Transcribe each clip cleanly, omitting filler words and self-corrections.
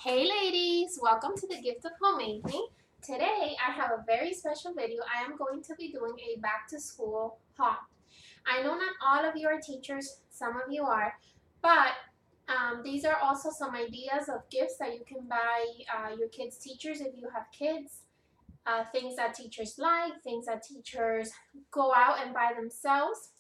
Hey ladies, welcome to the Gift of Homemaking. Today I have a very special video. I am going to be doing a back to school haul. I know not all of you are teachers, some of you are, but these are also some ideas of gifts that you can buy your kids' teachers if you have kids. Things that teachers like, things that teachers go out and buy themselves.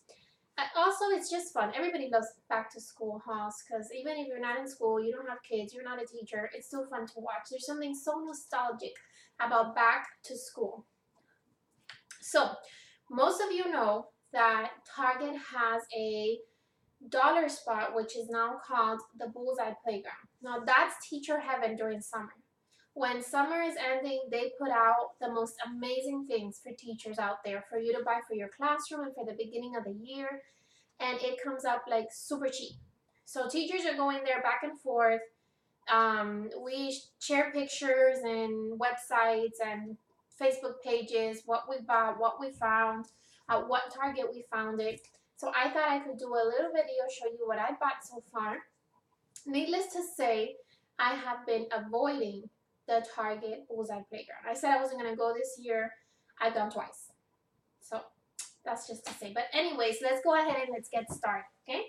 Also, it's just fun. Everybody loves back to school hauls because even if you're not in school, you don't have kids, you're not a teacher, it's still fun to watch. There's something so nostalgic about back to school. So, most of you know that Target has a dollar spot which is now called the Bullseye Playground. Now, that's teacher heaven during summer. When summer is ending, they put out the most amazing things for teachers out there for you to buy for your classroom and for the beginning of the year, and it comes up like super cheap. So teachers are going there back and forth. We share pictures and websites and Facebook pages, what we bought, what we found, at what Target we found it. So I thought I could do a little video, show you what I bought so far. Needless to say, I have been avoiding the Target Bullseye Playground. I said I wasn't going to go this year. I've gone twice. So that's just to say. But anyways, let's go ahead and let's get started, okay?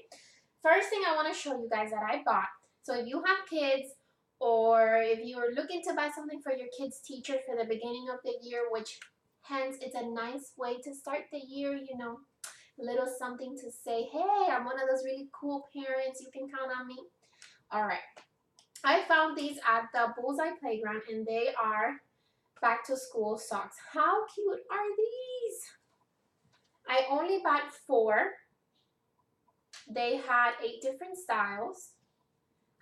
First thing I want to show you guys that I bought. So if you have kids or if you're looking to buy something for your kid's teacher for the beginning of the year, which hence it's a nice way to start the year, you know, a little something to say, hey, I'm one of those really cool parents, you can count on me. All right. I found these at the Bullseye Playground and they are back to school socks. How cute are these? I only bought 4. They had 8 different styles.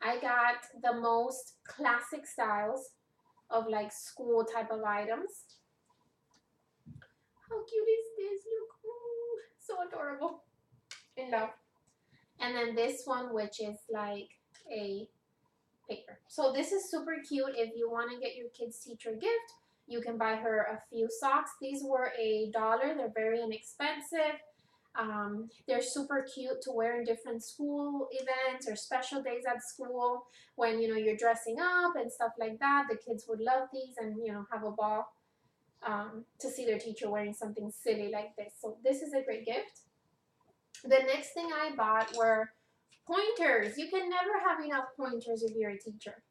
I got the most classic styles of like school type of items. How cute is this? Look, ooh, so adorable. In love. And then this one, which is like a paper. So this is super cute. If you want to get your kid's teacher a gift, you can buy her a few socks. These were $1. They're very inexpensive. They're super cute to wear in different school events or special days at school when, you know, you're dressing up and stuff like that. The kids would love these and, you know, have a ball to see their teacher wearing something silly like this. So this is a great gift. The next thing I bought were pointers. You can never have enough pointers if you're a teacher.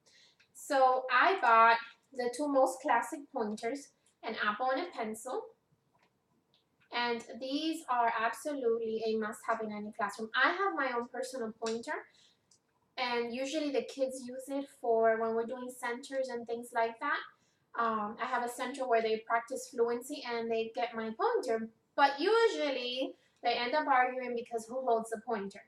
So I bought the 2 most classic pointers, an apple and a pencil. And these are absolutely a must-have in any classroom. I have my own personal pointer, and usually the kids use it for when we're doing centers and things like that. I have a center where they practice fluency and they get my pointer, but usually they end up arguing because who holds the pointer.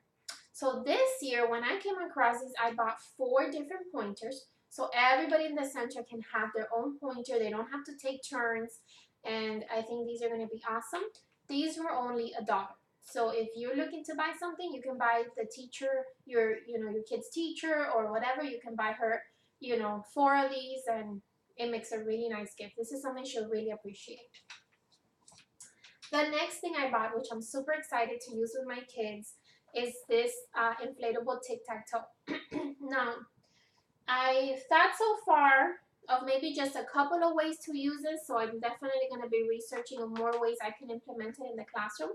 So this year, when I came across these, I bought 4 different pointers. So everybody in the center can have their own pointer. They don't have to take turns. And I think these are going to be awesome. These were only $1. So if you're looking to buy something, you can buy the teacher, your kid's teacher or whatever. You can buy her, 4 of these, and it makes a really nice gift. This is something she'll really appreciate. The next thing I bought, which I'm super excited to use with my kids, is this inflatable tic-tac-toe. Now, I thought so far of maybe just a couple of ways to use this, so I'm definitely going to be researching on more ways I can implement it in the classroom.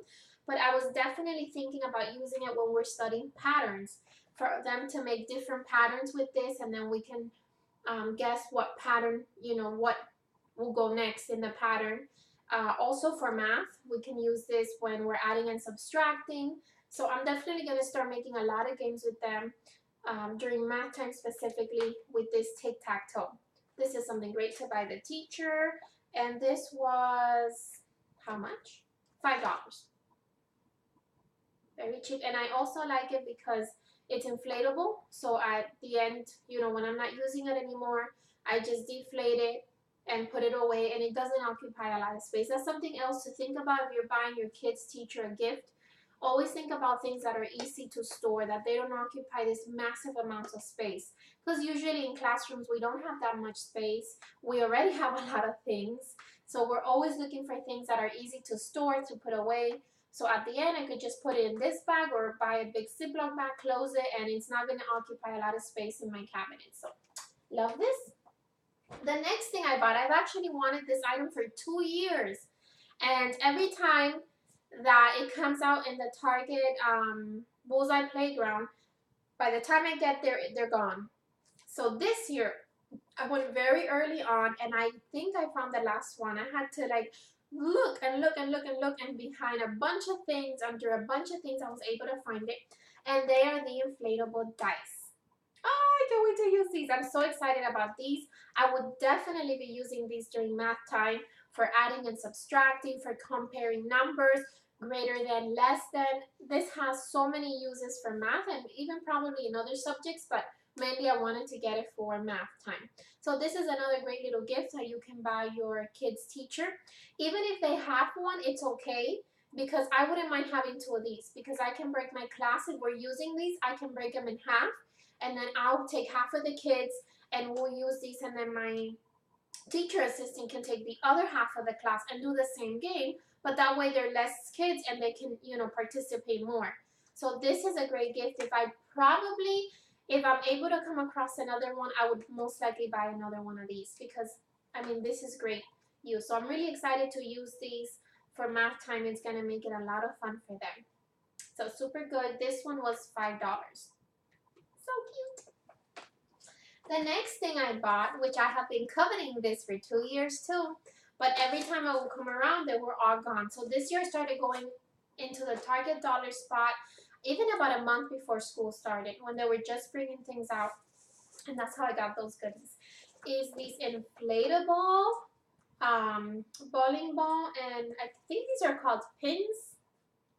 But I was definitely thinking about using it when we're studying patterns, for them to make different patterns with this, and then we can guess what pattern, what will go next in the pattern. Also for math, we can use this when we're adding and subtracting. So I'm definitely going to start making a lot of games with them during math time, specifically with this tic-tac-toe. This is something great to buy the teacher. And this was, how much? $5. Very cheap. And I also like it because it's inflatable. So at the end, when I'm not using it anymore, I just deflate it and put it away, and it doesn't occupy a lot of space. That's something else to think about if you're buying your kid's teacher a gift. Always think about things that are easy to store, that they don't occupy this massive amounts of space. Because usually in classrooms, we don't have that much space. We already have a lot of things. So we're always looking for things that are easy to store, to put away. So at the end, I could just put it in this bag or buy a big Ziploc bag, close it, and it's not going to occupy a lot of space in my cabinet. So Love this. The next thing I bought, I've actually wanted this item for 2 years. And every time that it comes out in the Target Bullseye Playground, by the time I get there, they're gone. So this year, I went very early on, and I think I found the last one. I had to like look and look and look and look, and behind a bunch of things, under a bunch of things, I was able to find it. And they are the inflatable dice. Oh, I can't wait to use these. I'm so excited about these. I would definitely be using these during math time for adding and subtracting, for comparing numbers, greater than, less than. This has so many uses for math and even probably in other subjects, but mainly I wanted to get it for math time. So this is another great little gift that you can buy your kids' teacher. Even if they have one, it's okay, because I wouldn't mind having 2 of these, because I can break my class. If we're using these, I can break them in half, and then I'll take half of the kids and we'll use these, and then my teacher assistant can take the other half of the class and do the same game, but that way there are less kids and they can, participate more. So this is a great gift. If I'm able to come across another one, I would most likely buy another one of these, because this is great use. So I'm really excited to use these for math time. It's gonna make it a lot of fun for them. So super good. This one was $5. So cute. The next thing I bought, which I have been coveting this for 2 years too, but every time I would come around, they were all gone. So this year I started going into the Target dollar spot, even about a month before school started, when they were just bringing things out. And that's how I got those goodies. Is these inflatable bowling ball, and I think these are called pins.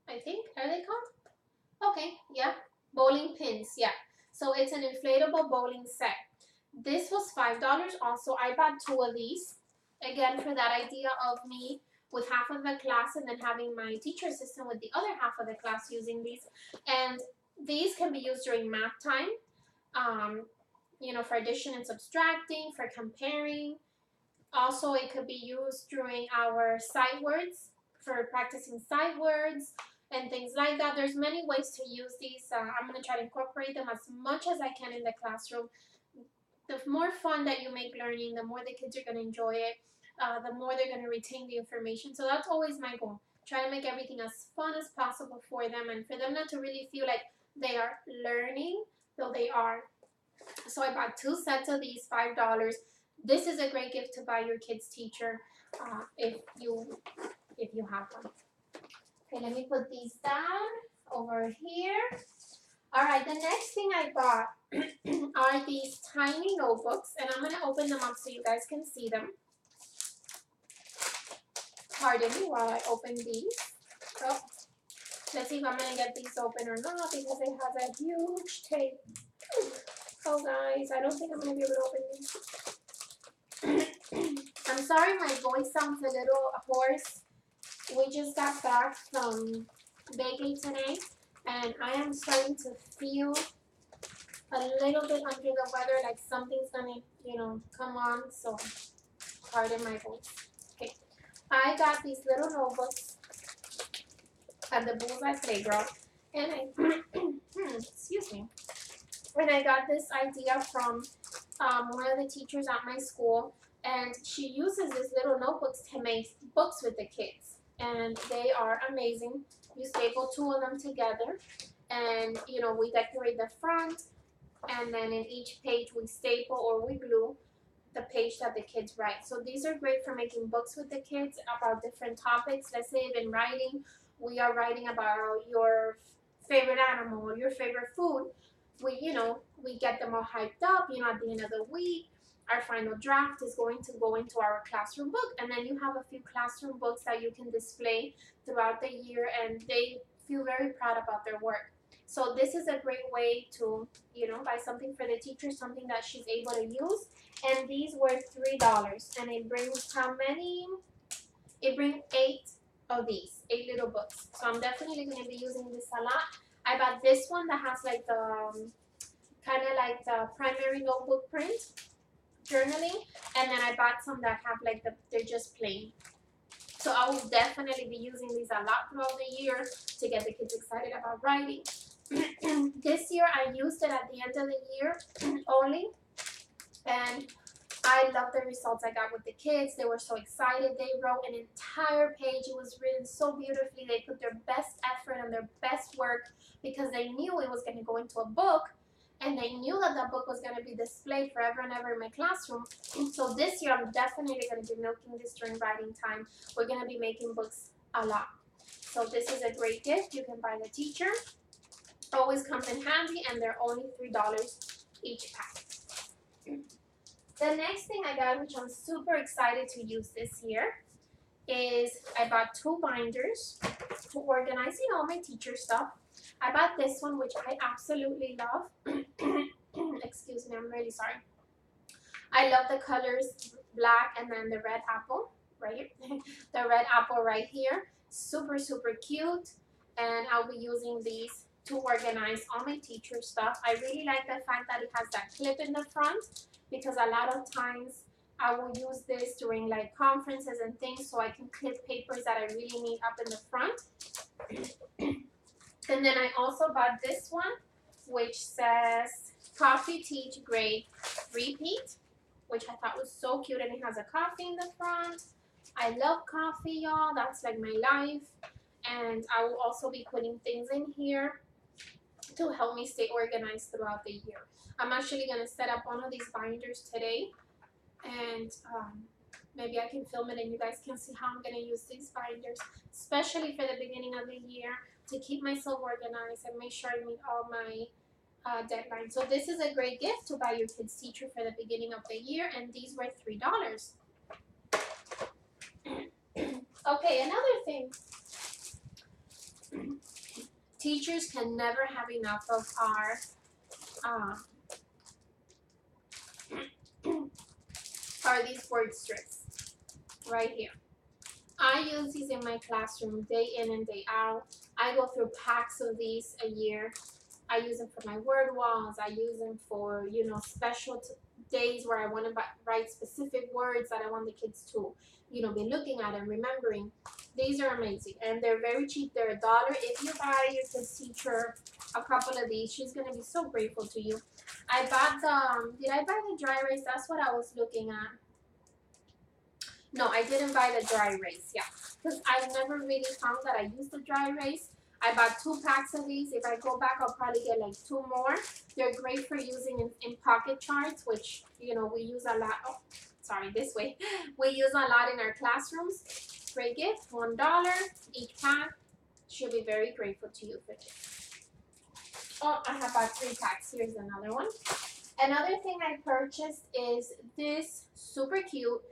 Are they called? Okay, yeah, bowling pins, yeah. So it's an inflatable bowling set. This was $5 also. I bought 2 of these, again, for that idea of me with half of the class and then having my teacher assistant with the other half of the class using these. And these can be used during math time, for addition and subtracting, for comparing. Also, it could be used during our sight words, for practicing sight words and things like that. There's many ways to use these. I'm going to try to incorporate them as much as I can in the classroom. The more fun that you make learning, the more the kids are going to enjoy it, the more they're going to retain the information. So that's always my goal. Try to make everything as fun as possible for them, and for them not to really feel like they are learning, though they are. So I bought 2 sets of these, $5. This is a great gift to buy your kids' teacher if you have one. Okay, let me put these down over here. All right, the next thing I bought are these tiny notebooks, and I'm going to open them up so you guys can see them. Pardon me while I open these. So, let's see if I'm going to get these open or not, because it has a huge tape. Oh, guys, I don't think I'm going to be able to open these. I'm sorry my voice sounds a little hoarse. We just got back from baking today, and I am starting to feel a little bit under the weather, like something's gonna, come on, so pardon my voice. Okay, I got these little notebooks at the Bullseye Playground, and excuse me, and I got this idea from one of the teachers at my school, and she uses these little notebooks to make books with the kids, and they are amazing. You staple 2 of them together, and we decorate the front, and then in each page we staple or we glue the page that the kids write. So these are great for making books with the kids about different topics. Let's say in writing, we are writing about your favorite animal or your favorite food. We get them all hyped up, at the end of the week. Our final draft is going to go into our classroom book, and then you have a few classroom books that you can display throughout the year, and they feel very proud about their work. So this is a great way to, buy something for the teacher, something that she's able to use. And these were $3, and it brings how many? It brings 8 of these, 8 little books. So I'm definitely going to be using this a lot. I bought this one that has like the kind of like the primary notebook print journaling, and then I bought some that have like they're just plain. So I will definitely be using these a lot throughout the year to get the kids excited about writing. This year I used it at the end of the year only, And I love the results I got with the kids. They were so excited. They wrote an entire page. It was written so beautifully. They put their best effort and their best work because they knew it was going to go into a book, and they knew that that book was going to be displayed forever and ever in my classroom. So this year, I'm definitely going to be milking this during writing time. We're going to be making books a lot. So this is a great gift. You can buy the teacher. Always comes in handy, and they're only $3 each pack. The next thing I got, which I'm super excited to use this year, is I bought 2 binders to organize, all my teacher stuff. I bought this one, which I absolutely love. Excuse me, I'm really sorry. I love the colors black and then the red apple, right? The red apple right here. Super, super cute. And I'll be using these to organize all my teacher stuff. I really like the fact that it has that clip in the front, because a lot of times I will use this during like conferences and things, so I can clip papers that I really need up in the front. And then I also bought this one, which says Coffee Teach Grade Repeat, which I thought was so cute, and it has a coffee in the front. I love coffee, y'all. That's like my life. And I will also be putting things in here to help me stay organized throughout the year. I'm actually going to set up one of these binders today, and maybe I can film it and you guys can see how I'm going to use these binders, especially for the beginning of the year, to keep myself organized and make sure I meet all my deadlines. So this is a great gift to buy your kids' teacher for the beginning of the year, and these were $3. Okay, another thing. Teachers can never have enough of our are these word strips right here. I use these in my classroom day in and day out. I go through packs of these a year. I use them for my word walls. I use them for, special days where I want to write specific words that I want the kids to, be looking at and remembering. These are amazing, and they're very cheap. They're $1. If you buy your kid's teacher a couple of these, she's going to be so grateful to you. I bought did I buy the dry erase? That's what I was looking at. No, I didn't buy the dry erase, yeah, because I've never really found that I use the dry erase. I bought 2 packs of these. If I go back, I'll probably get like 2 more. They're great for using in pocket charts, which, we use a lot. Oh, sorry, this way. We use a lot in our classrooms. Great gift, $1 each pack. She'll be very grateful to you for this. Oh, I have bought 3 packs. Here's another one. Another thing I purchased is this super cute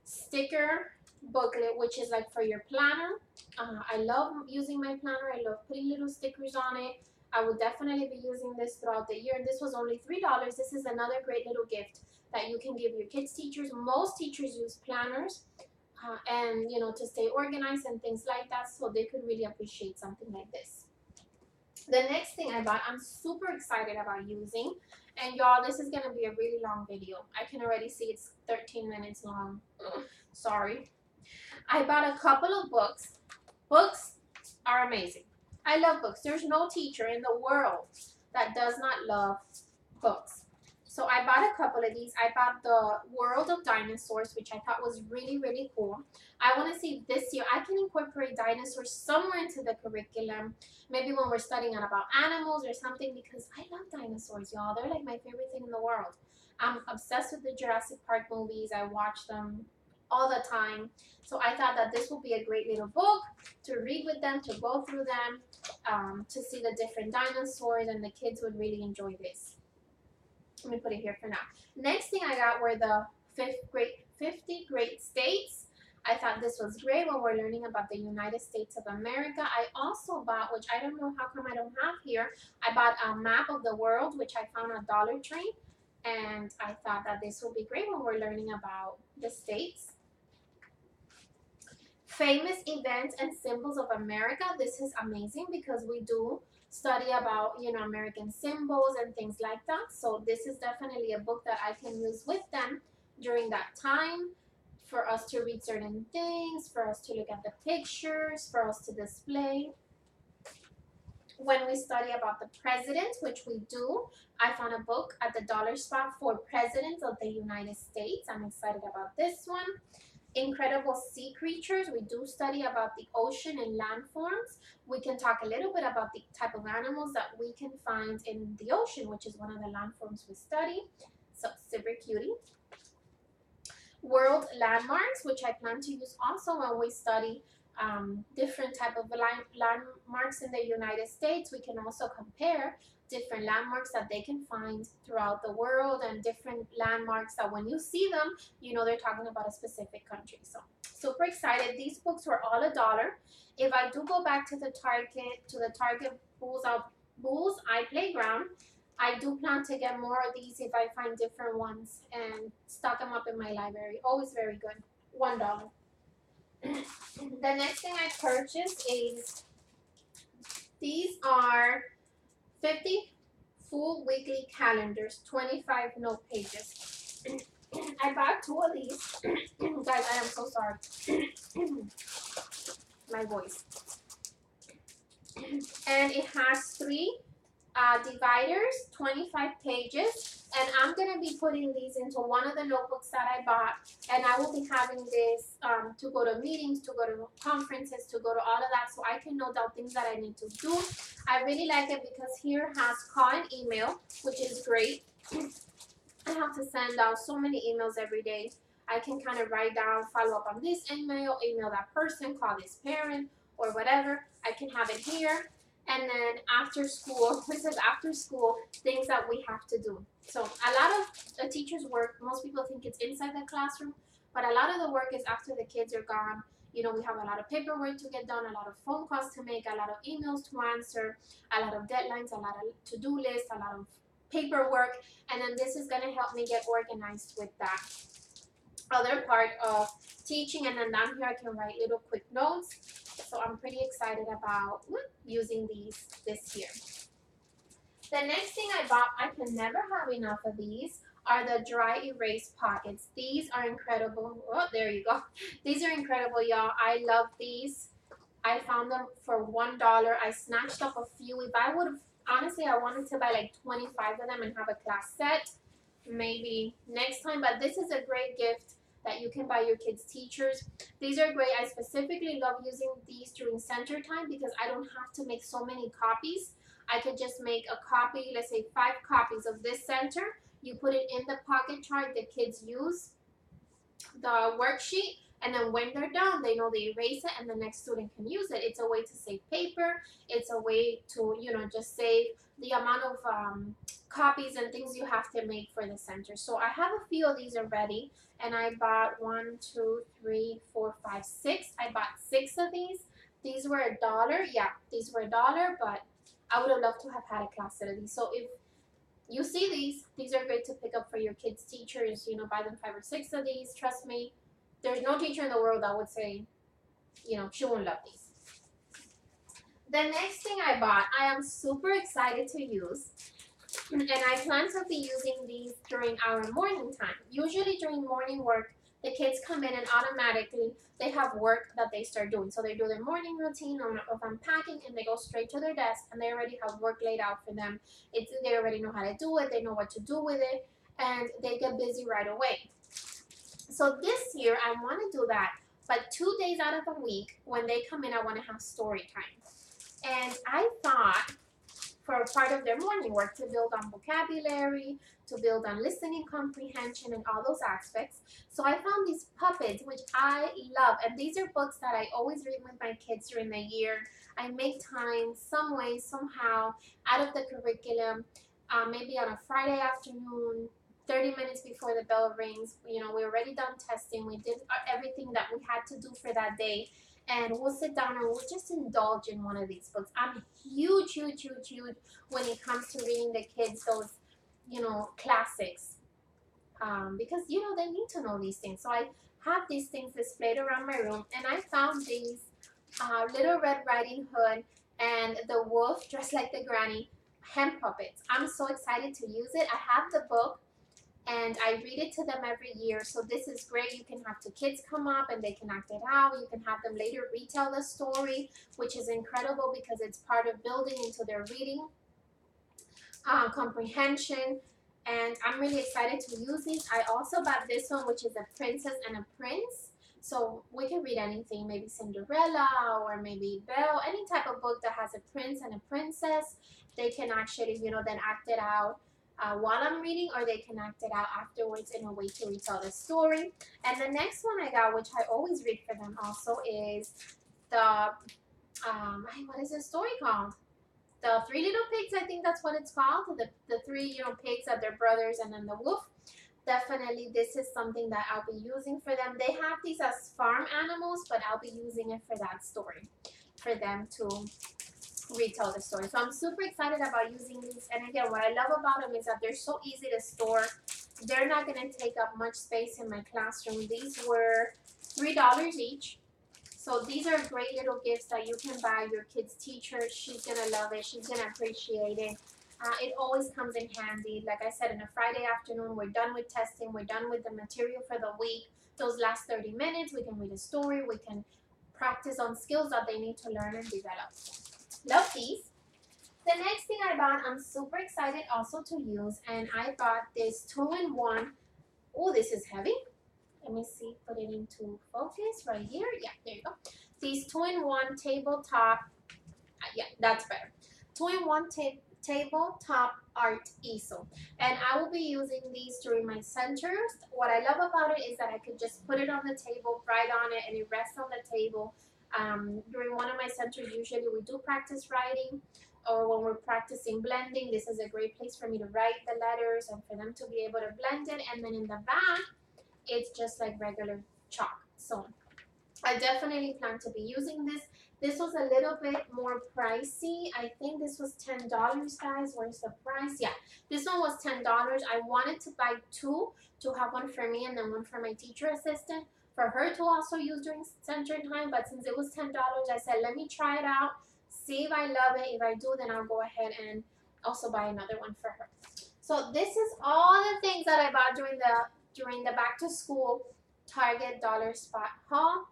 sticker booklet, which is like for your planner. I love using my planner. I love putting little stickers on it. I will definitely be using this throughout the year. And this was only $3. This is another great little gift that you can give your kids' teachers. Most teachers use planners and, to stay organized and things like that. So they could really appreciate something like this. The next thing I bought, I'm super excited about using. And y'all, this is going to be a really long video. I can already see it's 13 minutes long. Sorry. I bought a couple of books. Books are amazing. I love books. There's no teacher in the world that does not love books. So I bought a couple of these. I bought The World of Dinosaurs, which I thought was really, really cool. I want to see if this year I can incorporate dinosaurs somewhere into the curriculum. Maybe when we're studying about animals or something, because I love dinosaurs, y'all. They're like my favorite thing in the world. I'm obsessed with the Jurassic Park movies. I watch them all the time. So I thought that this would be a great little book to read with them, to go through them, to see the different dinosaurs, and the kids would really enjoy this. Let me put it here for now. Next thing I got were the 50 Great States. I thought this was great when we're learning about the United States of America. I also bought, which I don't know how come I don't have here, I bought a map of the world, which I found at Dollar Tree. And I thought that this will be great when we're learning about the states. Famous events and symbols of America. This is amazing because we do study about, American symbols and things like that. So this is definitely a book that I can use with them during that time, for us to read certain things, for us to look at the pictures, for us to display. when we study about the presidents, which we do, I found a book at the dollar spot for presidents of the United States. I'm excited about this one. Incredible sea creatures. We do study about the ocean and land forms. We can talk a little bit about the type of animals that we can find in the ocean, which is one of the land forms we study. So super cutie. World landmarks, which I plan to use also when we study different type of landmarks in the United States. We can also compare different landmarks that they can find throughout the world, and different landmarks that when you see them, you know they're talking about a specific country. So super excited. These books were all $1. If I do go back to the Target Bullseye Playground, I do plan to get more of these if I find different ones and stock them up in my library. Always very good. $1. The next thing I purchased is, these are 50 full weekly calendars, 25 note pages. I bought 2 of these. Guys, I am so sorry. My voice. And it has 3 dividers, 25 pages, and I'm going to be putting these into one of the notebooks that I bought, and I will be having this to go to meetings, to go to conferences, to go to all of that, so I can note down things that I need to do. I really like it because here has call and email, which is great. I have to send out so many emails every day. I can kind of write down, follow up on this email, email that person, call this parent, or whatever. I can have it here. And then after school, this is after school, things that we have to do. So a lot of the teachers' work, most people think it's inside the classroom, but a lot of the work is after the kids are gone. You know, we have a lot of paperwork to get done, a lot of phone calls to make, a lot of emails to answer, a lot of deadlines, a lot of to-do lists, a lot of paperwork. And then this is going to help me get organized with that other part of teaching. And then down here I can write little quick notes. So I'm pretty excited about using these this year. The next thing I bought, I can never have enough of these, are the dry erase pockets. These are incredible. Oh, there you go. These are incredible, y'all. I love these. I found them for $1. I snatched up a few. If I would have, honestly, I wanted to buy like 25 of them and have a class set. Maybe next time, but this is a great gift that you can buy your kids' teachers. These are great. I specifically love using these during center time because I don't have to make so many copies. I could just make a copy, let's say 5 copies of this center. You put it in the pocket chart, the kids use the worksheet, and then when they're done, they know they erase it and the next student can use it. It's a way to save paper. It's a way to, you know, just save the amount of copies and things you have to make for the center. So I have a few of these already, and I bought 1, 2, 3, 4, 5, 6. I bought 6 of these. These were $1. Yeah, these were $1, but I would have loved to have had a class set of these. So if you see these are great to pick up for your kids' teachers. You know, buy them 5 or 6 of these. Trust me, there's no teacher in the world that would say, you know, she won't love these. The next thing I bought, I am super excited to use, and I plan to be using these during our morning time. Usually during morning work, the kids come in and automatically they have work that they start doing. So they do their morning routine of unpacking and they go straight to their desk and they already have work laid out for them. They already know how to do it, they know what to do with it, and they get busy right away. So this year I want to do that, but 2 days out of the week when they come in, I want to have story time. And I thought for a part of their morning work to build on vocabulary, to build on listening comprehension and all those aspects. So I found these puppets, which I love. And these are books that I always read with my kids during the year. I make time some way, somehow, out of the curriculum, maybe on a Friday afternoon, 30 minutes before the bell rings. You know, we already done testing. We did everything that we had to do for that day. And we'll sit down and we'll just indulge in one of these books. I'm huge when it comes to reading the kids those, you know, classics. Because, you know, they need to know these things. So I have these things displayed around my room. And I found these Little Red Riding Hood and the wolf dressed like the granny hemp puppets. I'm so excited to use it. I have the book. And and I read it to them every year. So this is great. You can have two kids come up and they can act it out. You can have them later retell the story, which is incredible because it's part of building into their reading comprehension. And I'm really excited to use these. I also bought this one, which is a princess and a prince. So we can read anything, maybe Cinderella or maybe Belle, any type of book that has a prince and a princess. They can actually, then act it out while I'm reading, or they can act it out afterwards in a way to retell the story. And the next one I got, which I always read for them also, is the, what is the story called? The Three Little Pigs, I think that's what it's called. The three, pigs that they're brothers, and then the wolf. Definitely, this is something that I'll be using for them. They have these as farm animals, but I'll be using it for that story, for them to retell the story. So I'm super excited about using these. And again, what I love about them is that they're so easy to store. They're not going to take up much space in my classroom. These were $3 each. So these are great little gifts that you can buy your kid's teacher. She's going to love it. She's going to appreciate it. It always comes in handy. Like I said, in a Friday afternoon, we're done with testing. We're done with the material for the week. Those last 30 minutes, we can read a story. We can practice on skills that they need to learn and develop. Love these. The next thing I bought, I'm super excited also to use. And I bought this 2-in-1. Oh, this is heavy. Let me see, put it into focus right here. Yeah, there you go. These 2-in-1 tabletop, yeah, that's better. 2-in-1 tabletop art easel. And I will be using these during my centers. What I love about it is that I could just put it on the table, write on it, and it rests on the table. During one of my centers, usually we do practice writing, or when we're practicing blending, this is a great place for me to write the letters and for them to be able to blend it. And then in the back, it's just like regular chalk. So I definitely plan to be using this. This was a little bit more pricey. I think this was $10, guys. Where's the price? Yeah, this one was $10. I wanted to buy two, to have one for me and then one for my teacher assistant, for her to also use during center time. But since it was $10, I said, let me try it out, see if I love it. If I do, then I'll go ahead and also buy another one for her. So this is all the things that I bought during the back to school Target Dollar Spot haul.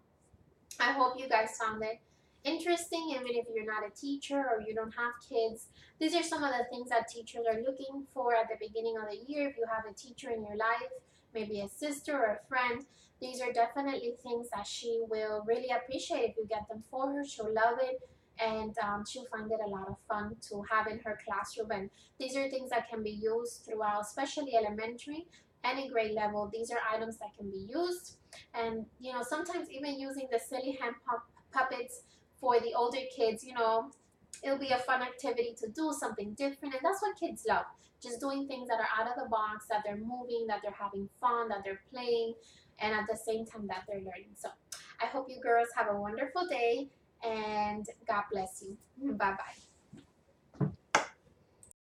I hope you guys found it interesting, even if you're not a teacher or you don't have kids. These are some of the things that teachers are looking for at the beginning of the year. If you have a teacher in your life, maybe a sister or a friend, these are definitely things that she will really appreciate if you get them for her. She'll love it, and she'll find it a lot of fun to have in her classroom. And these are things that can be used throughout, especially elementary, any grade level. These are items that can be used. And sometimes even using the silly hand puppets for the older kids, it'll be a fun activity to do something different. And that's what kids love, just doing things that are out of the box, that they're moving, that they're having fun, that they're playing, and at the same time that they're learning. So I hope you girls have a wonderful day, and God bless you. Bye bye.